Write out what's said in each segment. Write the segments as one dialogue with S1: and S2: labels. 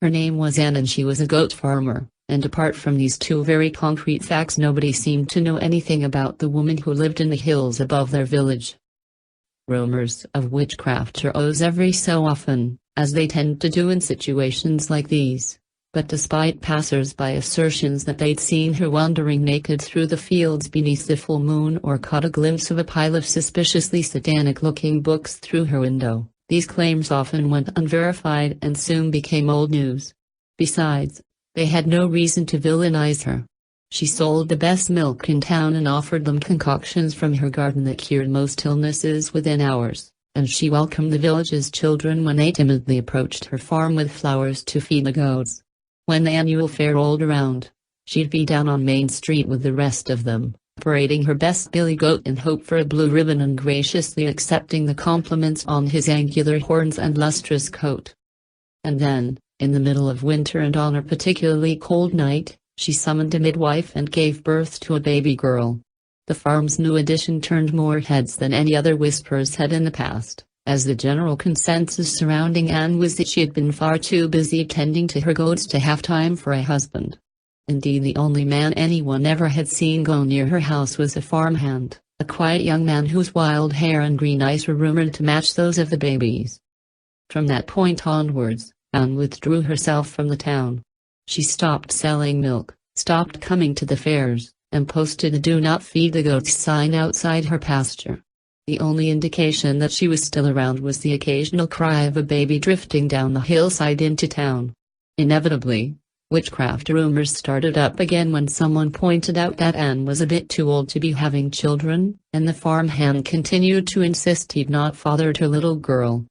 S1: Her name was Anne and she was a goat farmer, and apart from these two very concrete facts, nobody seemed to know anything about the woman who lived in the hills above their village. Rumors of witchcraft arose every so often, as they tend to do in situations like these. But despite passers-by assertions that they'd seen her wandering naked through the fields beneath the full moon or caught a glimpse of a pile of suspiciously satanic-looking books through her window, these claims often went unverified and soon became old news. Besides, they had no reason to villainize her. She sold the best milk in town and offered them concoctions from her garden that cured most illnesses within hours, and she welcomed the village's children when they timidly approached her farm with flowers to feed the goats. When the annual fair rolled around, she'd be down on Main Street with the rest of them, parading her best billygoat in hope for a blue ribbon and graciously accepting the compliments on his angular horns and lustrous coat. And then, in the middle of winter and on a particularly cold night, she summoned a midwife and gave birth to a baby girl. The farm's new addition turned more heads than any other whispers had in the past, as the general consensus surrounding Anne was that she had been far too busy tending to her goats to have time for a husband. Indeed, the only man anyone ever had seen go near her house was a farmhand, a quiet young man whose wild hair and green eyes were rumored to match those of the babies. From that point onwards, Anne withdrew herself from the town. She stopped selling milk, stopped coming to the fairs, and posted a "Do Not Feed the Goats" sign outside her pasture. The only indication that she was still around was the occasional cry of a baby drifting down the hillside into town. Inevitably, witchcraft rumors started up again when someone pointed out that Anne was a bit too old to be having children, and the farmhand continued to insist he'd not fathered her little girl.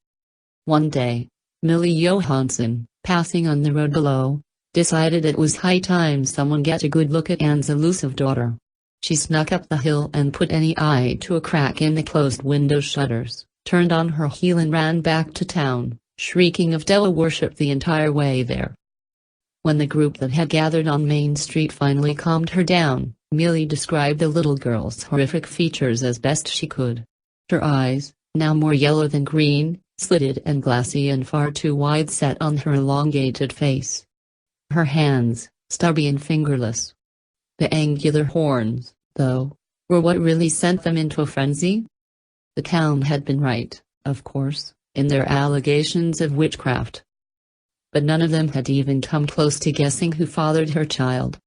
S1: One day, Millie Johansson, passing on the road below, decided it was high time someone get a good look at Anne's elusive daughter. She snuck up the hill and put any eye to a crack in the closed window shutters, turned on her heel and ran back to town, shrieking of devil worship the entire way there. When the group that had gathered on Main Street finally calmed her down, Millie described the little girl's horrific features as best she could. Her eyes, now more yellow than green, slitted and glassy and far too wide set on her elongated face. Her hands, stubby and fingerless. The angular horns, though, were what really sent them into a frenzy. The town had been right, of course, in their allegations of witchcraft. But none of them had even come close to guessing who fathered her child.